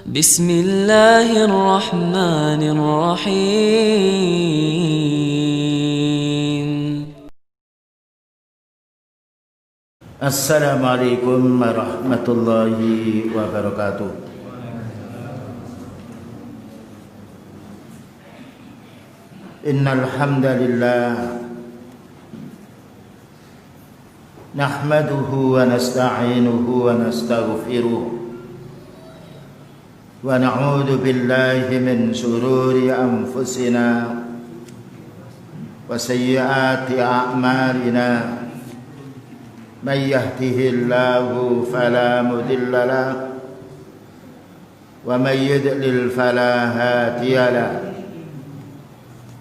بسم الله الرحمن الرحيم. السلام عليكم ورحمة الله وبركاته. إن الحمد لله نحمده ونستعينه ونستغفره ونعوذ بالله من شرور أنفسنا وسيئات أعمالنا من يهده الله فلا مضل له ومن يضلل فلا هادي له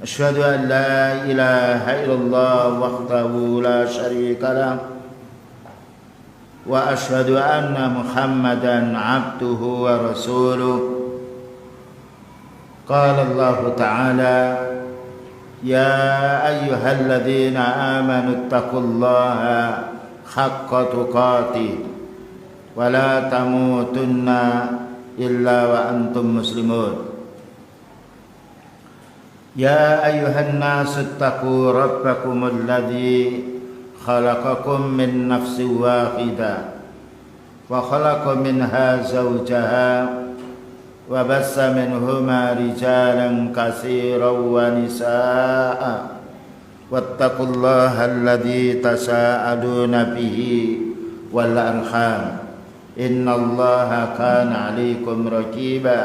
أشهد أن لا إله إلا الله وحده لا شريك له وأشهد أن محمدا عبده ورسوله. قال الله تعالى: يا أيها الذين آمنوا اتقوا الله حق تقاته ولا تموتن إلا وأنتم مسلمون. يا أيها الناس اتقوا ربكم الذي خلقكم من نفس واحدة وخلق منها زوجها وبث منهما رجالا كثيرا ونساء واتقوا الله الذي تساءلون به والأرحام إن الله كان عليكم رقيبا.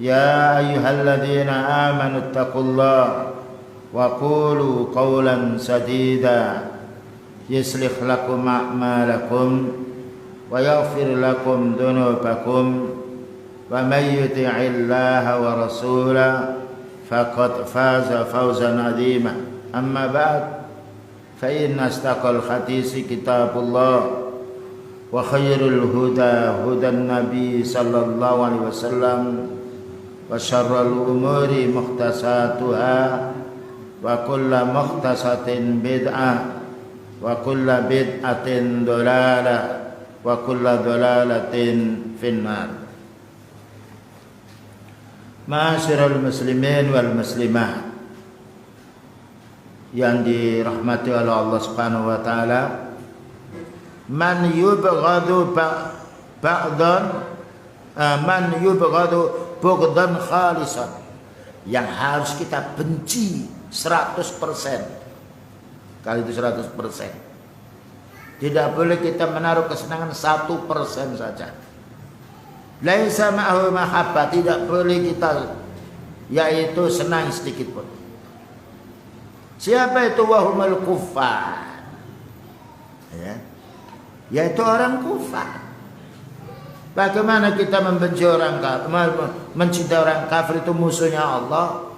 يا أيها الذين آمنوا اتقوا الله وقولوا قولا سديدا يصلح لكم أعمالكم ويغفر لكم ذنوبكم ومن يطع الله ورسوله فقد فاز فوزا عظيما. أما بعد فإن أصدق الحديث كتاب الله وخير الهدى هدى النبي صلى الله عليه وسلم وشر الأمور محدثاتها وكل محدثة بدعة وكل بدعة ضلالة وكل ضلالة في النار. Ma'asyiral muslimin wal muslimat yang dirahmati oleh Allah Subhanahu wa taala, man yubghadu bughdan khalisan, yang harus kita benci 100%. Kali itu 100%. Tidak boleh kita menaruh kesenangan 1% saja. Laisa ma'ahu mahabbah, tidak boleh kita yaitu senang sedikit pun. Siapa itu? Wahumul kuffar, ya, yaitu orang kufar. Bagaimana kita membenci orang kafir, mencintai orang kafir? Itu musuhnya Allah,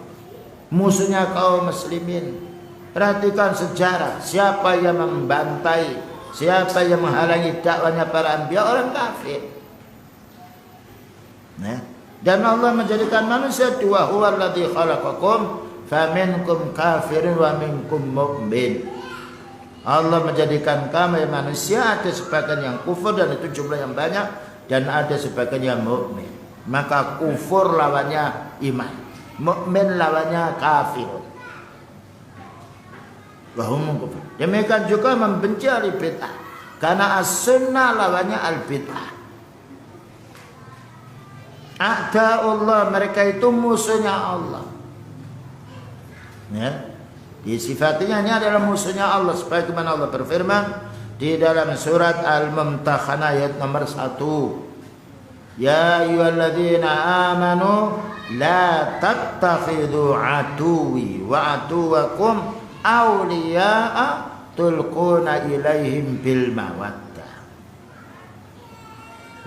musuhnya kaum muslimin. Perhatikan sejarah, siapa yang membantai, siapa yang menghalangi dakwahnya para anbiya? Orang kafir. Nah, dan Allah menjadikan manusia dua, huwallazi khalaqakum faminkum kafirun wa minkum mu'min. Allah menjadikan kami manusia, ada sebagian yang kufur dan itu jumlah yang banyak, dan ada sebagian yang mukmin. Maka kufur lawannya iman, mukmin lawannya kafir. Wahum kufur. Demikian juga membenci al-bid'ah, karena as-sunnah lawannya al-bid'ah. A'da'ullah, mereka itu musuhnya Allah. Ya, disifatinya ini adalah musuhnya Allah, sebagaimana Allah berfirman di dalam surat Al-Mumtahanah ayat nomor 1. Ya ayyuhalladzina amanu la tattakhidhu aduwi wa aduwakum awliya'a tulquna ilaihim bil mawaddah.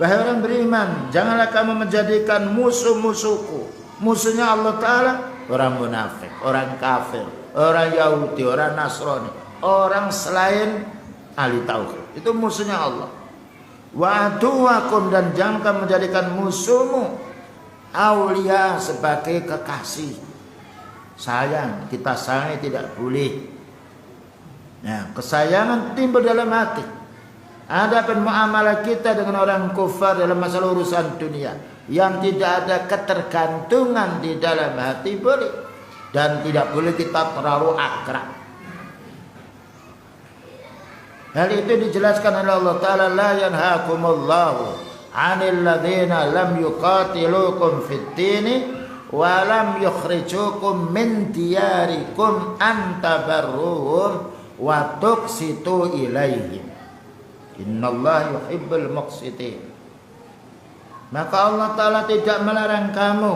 Wahai orang beriman, janganlah kamu menjadikan musuh-musuhku, musuhnya Allah Ta'ala, orang munafik, orang kafir, orang Yahudi, orang Nasrani, orang selain ahli tauhid. Itu musuhnya Allah. Wa aduwakum, dan jangan kamu menjadikan musuhmu aulia, sebagai kekasih. Sayang, kita sayangi tidak boleh. Nah, kesayangan timbul dalam hati. Adapun muamalah kita dengan orang kufar dalam masalah urusan dunia yang tidak ada ketergantungan di dalam hati boleh, dan tidak boleh kita terlalu akrab. Hal itu dijelaskan oleh Allah Ta'ala, la yanhaakumullahu 'anil ladzina lam yuqatilukum fid dini wa lam yukhrijukum min diyarikum an tabarruhum wa tuqsitu ilaihim. Innallaha yuhibbul muqsitin. Maka Allah Ta'ala tidak melarang kamu,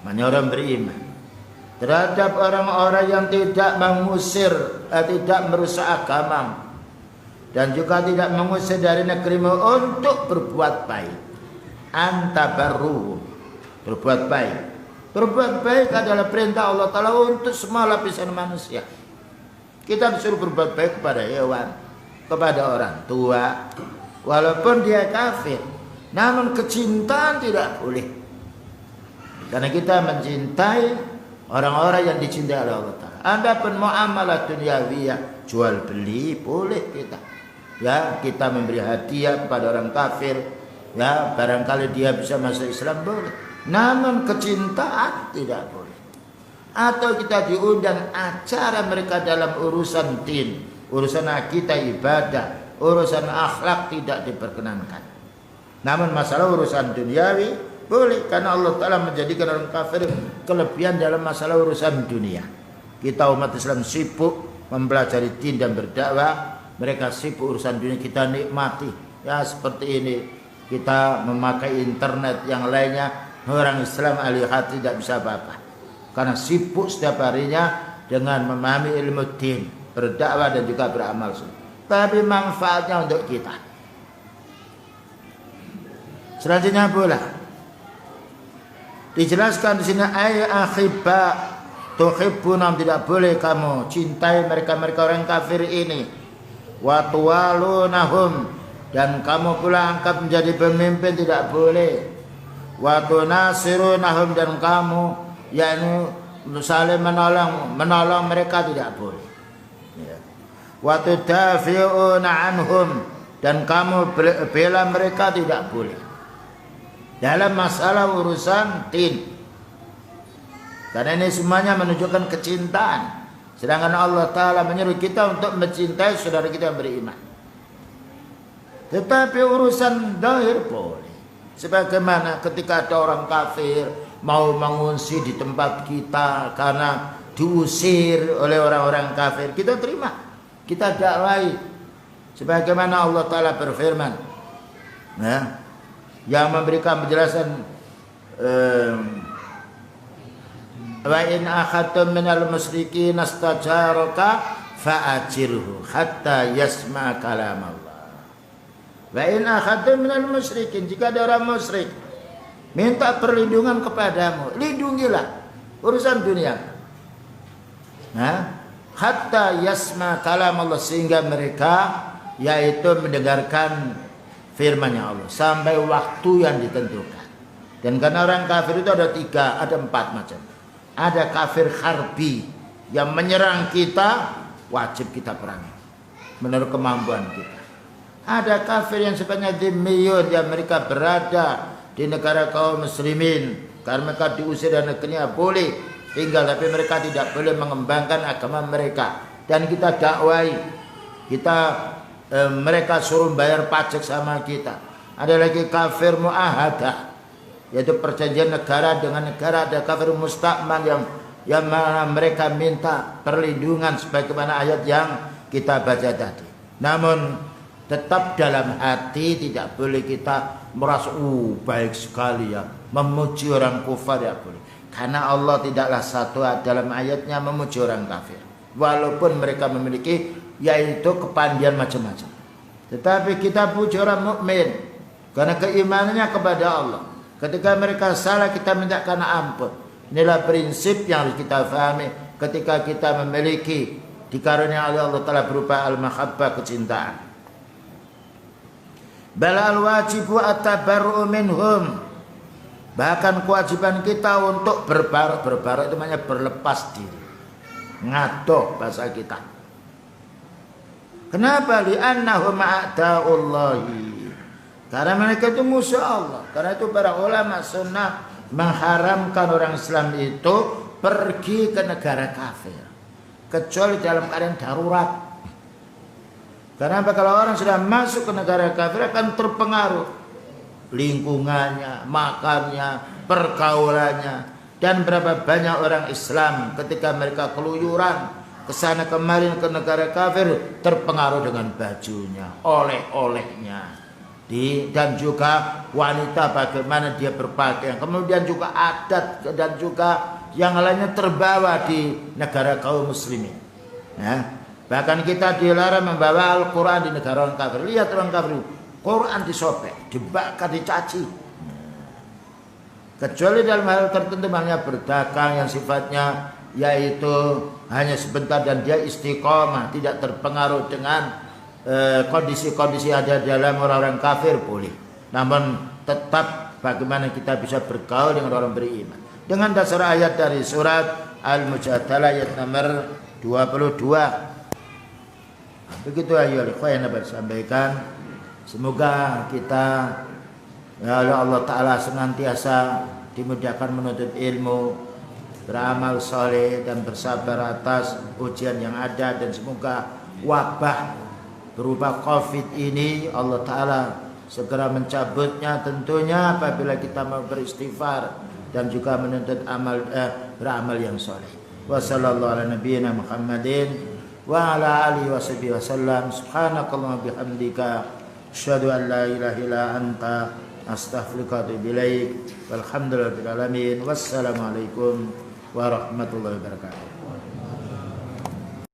maknanya orang beriman, terhadap orang-orang yang tidak mengusir, tidak merusak agama, dan juga tidak mengusir dari negerimu untuk berbuat baik. Antabarruhum, berbuat baik. Berbuat baik adalah perintah Allah Ta'ala untuk semua lapisan manusia. Kita disuruh berbuat baik kepada hewan, kepada orang tua, walaupun dia kafir. Namun kecintaan tidak boleh, karena kita mencintai orang-orang yang dicintai oleh Allah Ta'ala. Adapun muamalah duniawiyah, jual beli, boleh kita. Ya, kita memberi hadiah kepada orang kafir, ya, barangkali dia bisa masuk Islam, boleh. Namun kecintaan tidak boleh. Atau kita diundang acara mereka dalam urusan din, urusan akidah, ibadah, urusan akhlak tidak diperkenankan. Namun masalah urusan duniawi boleh, karena Allah Ta'ala menjadikan orang kafir kelebihan dalam masalah urusan dunia. Kita umat Islam sibuk mempelajari din dan berdakwah, mereka sibuk urusan dunia, kita nikmati. Ya seperti ini, kita memakai internet, yang lainnya orang Islam ahli hati tidak bisa apa-apa, karena sibuk setiap harinya dengan memahami ilmu din, berdakwah dan juga beramal. Tapi manfaatnya untuk kita. Selanjutnya pula dijelaskan di sini, ay akhibba tuhibbunahum, tidak boleh kamu cintai mereka-mereka orang kafir ini, wa tuwalunahum, dan kamu pula angkat menjadi pemimpin, tidak boleh, wa tunasirunahum, dan kamu yakni saling menolong mereka, tidak boleh, ya. Wa tudafi'una anhum, dan kamu bela mereka, tidak boleh dalam masalah urusan din, karena ini semuanya menunjukkan kecintaan. Sedangkan Allah Ta'ala menyuruh kita untuk mencintai saudara kita yang beriman. Tetapi urusan zahir boleh, sebagaimana ketika ada orang kafir mau mengungsi di tempat kita karena diusir oleh orang-orang kafir, kita terima, kita dakwai, sebagaimana Allah Ta'ala berfirman, nah, yang memberikan penjelasan, wa in akhadtum minal musyrikin astajaraka fa'ajirhu hatta yasma' kalam Allah. Wa in akhadtum minal musyrikin, jika ada orang musyrik minta perlindungan kepadamu, lindungilah urusan dunia. Nah, hatta yasma' kalam Allah, sehingga mereka yaitu mendengarkan firman-Nya Allah sampai waktu yang ditentukan. Dan karena orang kafir itu ada 4 macam. Ada kafir harbi yang menyerang kita, wajib kita perangi menurut kemampuan kita. Ada kafir yang sifatnya dhimmiyun, yang mereka berada di negara kaum muslimin, karena mereka diusir dari negerinya, boleh tinggal, tapi mereka tidak boleh mengembangkan agama mereka, dan kita dakwai, mereka suruh bayar pajak sama kita. Ada lagi kafir muahadah, yaitu perjanjian negara dengan negara. Ada kafir musta'man yang mana mereka minta perlindungan sebagaimana ayat yang kita baca tadi. Namun tetap dalam hati tidak boleh kita merasa baik sekali ya, memuji orang kufar, ya boleh. Karena Allah tidaklah satu dalam ayatnya memuji orang kafir, walaupun mereka memiliki yaitu kepandian macam-macam. Tetapi kita puji orang mukmin karena keimanannya kepada Allah. Ketika mereka salah, kita minta karena ampun. Inilah prinsip yang harus kita fahami ketika kita memiliki dikarunia oleh Allah Ta'ala berupa al-mahabbah, kecintaan. Bal al-wajibu at-tabarru'u minhum, bahkan kewajiban kita untuk berbarok itu namanya berlepas diri, ngadoh bahasa kita. Kenapa? Li'annahum a'da'ullahi. Karena mereka itu musuh Allah. Karena itu para ulama sunnah mengharamkan orang Islam itu pergi ke negara kafir, kecuali dalam keadaan darurat. Kenapa? Kalau orang sudah masuk ke negara kafir akan terpengaruh lingkungannya, makannya, pergaulannya. Dan berapa banyak orang Islam ketika mereka keluyuran kesana kemarin ke negara kafir terpengaruh dengan bajunya, oleh-olehnya, dan juga wanita bagaimana dia berpakaian, kemudian juga adat dan juga yang lainnya terbawa di negara kaum muslimin. Ya. Bahkan kita dilarang membawa Al-Quran di negara orang kafir. Lihat orang kafir, Quran disobek, dibakar, dicaci. Kecuali dalam hal tertentu, makanya berdagang yang sifatnya yaitu hanya sebentar dan dia istiqomah, tidak terpengaruh dengan kondisi-kondisi ada dalam orang-orang kafir, boleh. Namun tetap bagaimana kita bisa bergaul dengan orang beriman. Dengan dasar ayat dari surat Al-Mujadalah ayat nomor 22. Begitu ayo yang dapat sampaikan. Semoga kita ya Allah Ta'ala senantiasa dimudahkan menuntut ilmu, beramal soleh dan bersabar atas ujian yang ada. Dan semoga wabah berupa COVID ini Allah Ta'ala segera mencabutnya tentunya apabila kita mau beristighfar dan juga menuntut beramal yang soleh. Wassallallahu ala nabiyyina Muhammadin wa ala alihi washabihi wasallam. Subhanakallahumma bihamdika asyhadu an la ilaha illa anta astaghfiruka wa atubu ilaik. Walhamdulillahirabbil alamin. Wassalamualaikum warahmatullahi wabarakatuh.